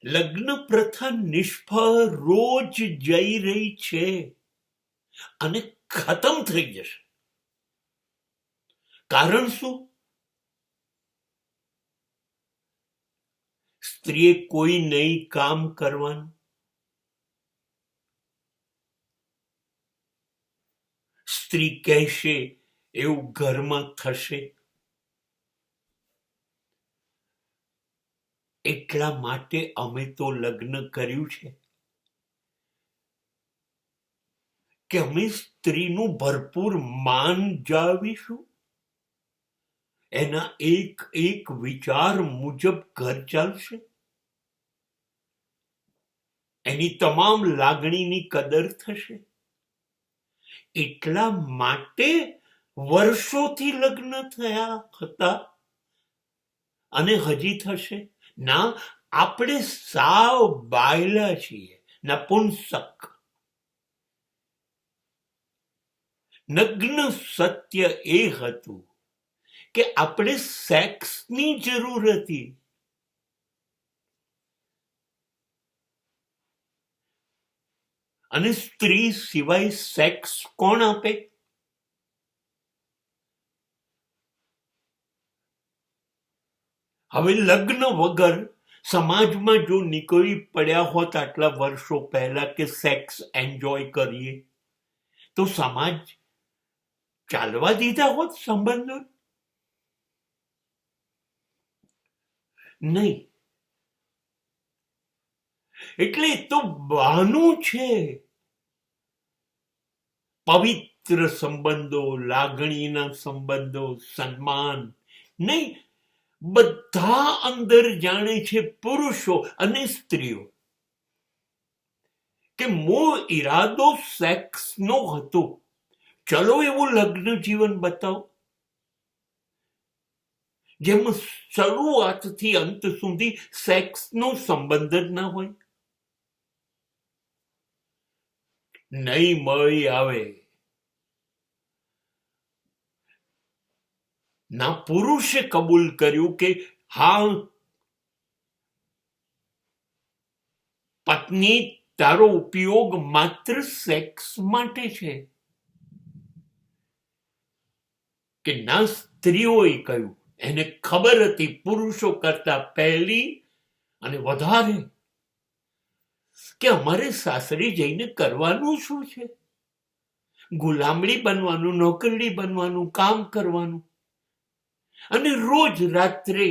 લગ્ન પ્રથા નિષ્ફળ રોજ જઈ રહી છે અને ખતમ થઈ જશે. કારણ શું? સ્ત્રીએ કોઈ નહીં કામ કરવાનું, સ્ત્રી કહેશે એવું ઘરમાં થશે. એટલા માટે અમે તો લગ્ન કર્યું છે કે અમે સ્ત્રીનું ભરપૂર માન જાળવીશું, એના એક એક વિચાર મુજબ ઘર ચાલશે, એની તમામ લાગણીની કદર થશે. એટલા માટે વર્ષોથી લગ્ન થયા હતા અને હજી થશે. ના, આપણે સાવ બાયલા છીએ, નપુંસક. નગ્ન સત્ય એ હતું કે આપણે સેક્સની જરૂર હતી. અને સ્ત્રી સિવાય સેક્સ કોણ આપે? હવે લગ્ન વગર સમાજમાં જો નીકળી પડ્યા હોત આટલા વર્ષો પહેલા કે સેક્સ એન્જોય કરીએ, તો સમાજ ચાલવા દીધા હોત સંબંધો? નહીં. એટલે તો બહાનું છે. પવિત્ર સંબંધો, લાગણીના સંબંધો, સન્માન નહીં, બધા અંદર જાણે છે પુરુષો અને સ્ત્રીઓ કે મૂળ ઈરાદો સેક્સનો હતો. ચલો એવું લગ્ન જીવન બતાવો જેમાં શરૂઆતથી અંત સુધી સેક્સનો સંબંધ જ ના હોય. નહીં મળી આવે. ના પુરુષે કબૂલ કર્યું કે હા પત્ની તારો ઉપયોગ માત્ર સેક્સ માટે છે, કે ના સ્ત્રીઓએ કહ્યું, એને ખબર હતી પુરુષો કરતા પહેલી અને વધારે કે અમારે સાસરે જઈને કરવાનું શું છે? ગુલામડી બનવાનું, નોકરડી બનવાનું, કામ કરવાનું, અને રોજ રાત્રે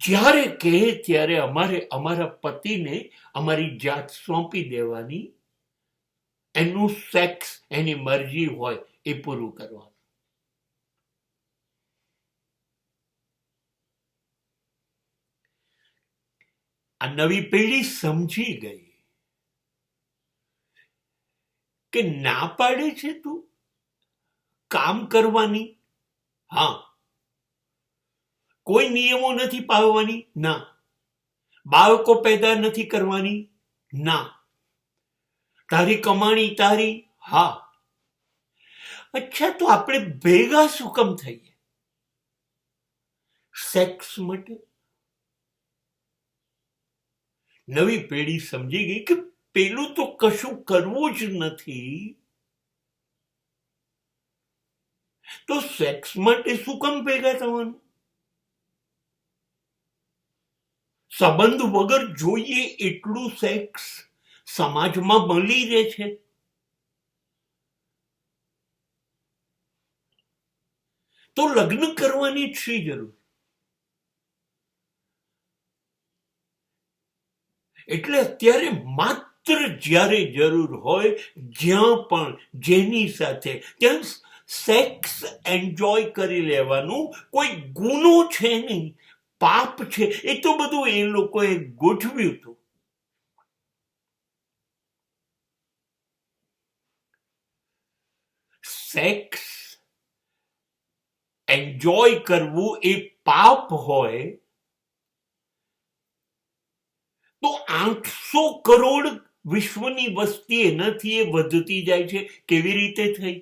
જ્યારે કહે ત્યારે અમારે અમારા પતિને અમારી જાત સોંપી દેવાની, એનું સેક્સ એની મરજી હોય એ પૂરું કરવાનું. આ નવી પેઢી સમજી ગઈ કે ના પાડે છે તું કામ કરવાની, હા, કોઈ નિયમો નથી પાળવાની, ના, બાળકો પેદા નથી કરવાની, ના, તારી કમાણી તારી, હા. અચ્છા, તો આપણે ભેગા શું કેમ થઈએ? સેક્સ માટે. નવી પેઢી સમજી ગઈ કે પેલું તો કશું કરવું જ નથી, તો સેક્સ માટે શું કામ ભેગા થવાનું? સંબંધ વગર જોઈએ એટલું સેક્સ સમાજમાં મળી રહે છે. તો લગ્ન કરવાની શી જરૂર? એટલે અત્યારે માત્ર જ્યારે જરૂર હોય, જ્યાં પણ જેની સાથે ત્યાં સેક્સ એન્જોય કરી લેવાનું. કોઈ ગુનો છે નહીં, પાપ છે એ તો બધું એ લોકોએ ગોઠવ્યું હતું. સેક્સ એન્જોય કરવું એ પાપ હોય તો 800 કરોડ વિશ્વની વસ્તી એનાથી એ વધતી જાય છે. કેવી રીતે થઈ?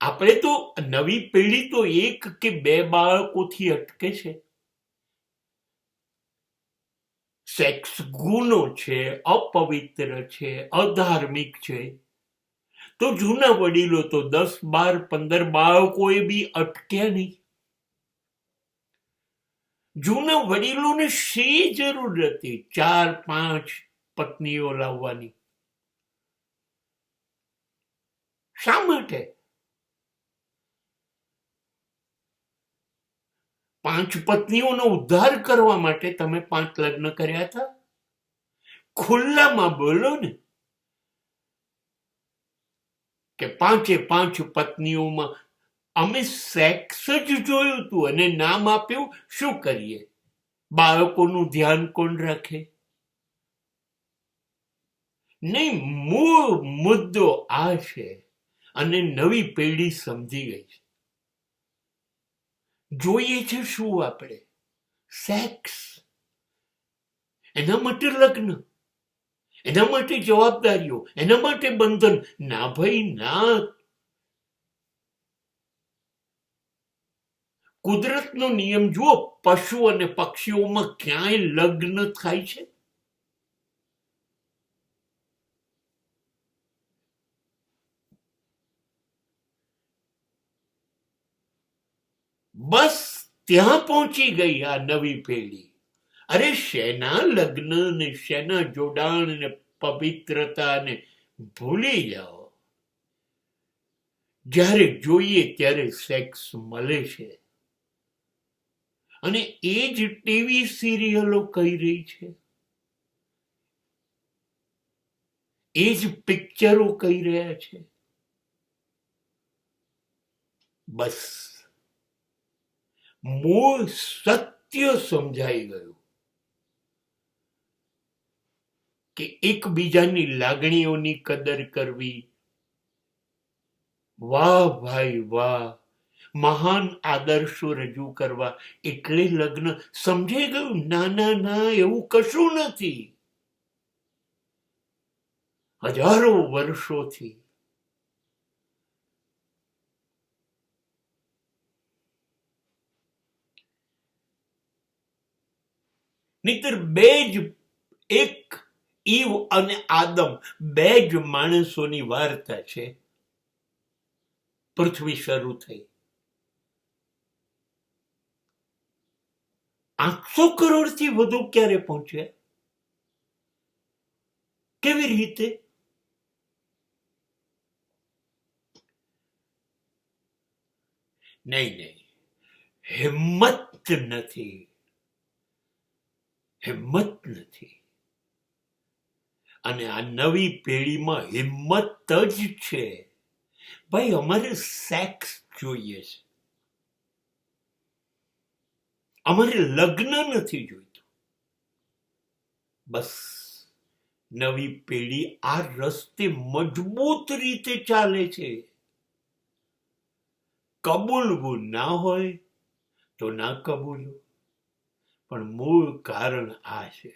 આપણે તો નવી પેઢી તો 1 કે 2 બાળકોથી અટકે છે. સેક્સ ગુનો છે, અપવિત્ર છે, અધાર્મિક છે, તો જૂના વડીલો તો 10, 12, 15 બાળકોએ બી અટક્યા નહીં. જૂના વડીલોને શી જરૂર હતી 4, 5 પત્નીઓ લાવવાની? શા માટે? 5 પત્નીઓનો ઉદ્ધાર કરવા માટે તમે 5 લગ્ન કર્યા હતા? ખુલ્લામાં બોલો ને કે 5 પત્નીઓમાં અમે સેક્સ જ જોયું હતું અને નામ આપ્યું. શું કરીએ? બાળકોનું ધ્યાન કોણ રાખે? નહીં, મૂળ મુદ્દો આ છે અને નવી પેઢી સમજી ગઈ છે. જોઈએ છે શું આપણે? સેક્સ. એના માટે લગ્ન, એના માટે જવાબદારીઓ, એના માટે બંધન. ના ભાઈ ના. કુદરતનો નિયમ જુઓ, પશુ અને પક્ષીઓમાં ક્યાંય લગ્ન થાય છે? બસ ત્યાં પહોંચી ગઈ આ નવી પેઢી. અરે શેના લગ્ન ને શેના જોડાણ ને પવિત્રતા ને ભૂલી જાઓ. જ્યારે જોઈએ ત્યારે સેક્સ મળે છે. અને એ જ ટીવી સિરિયલો કહી રહી છે, એ જ પિક્ચરો કહી રહ્યા છે. બસ મૂળ સત્ય સમજાઈ ગયું કે એકબીજાની લાગણીઓની કદર કરવી. વાહ ભાઈ વાહ, મહાન આદર્શો રજૂ કરવા એટલે લગ્ન. સમજાઈ ગયું? ના ના ના, એવું કશું નથી. હજારો વર્ષોથી નહીતર એક ઈવ અને આદમ, 2 જ માણસોની વાર્તા છે. પૃથ્વી શરૂ થઈ 800 કરોડથી વધુ ક્યારે પહોંચ્યા? કેવી રીતે? નહીં, હિંમત નથી. અને આ નવી પેઢીમાં હિંમત જ છે. ભાઈ અમારે સેક્સ જોઈએ છે, અમારે લગ્ન નથી જોઈતું. બસ નવી પેઢી આ રસ્તે મજબૂત રીતે ચાલે છે. કબૂલવું ના હોય તો ના કબૂલો, પણ મૂળ કારણ આ છે.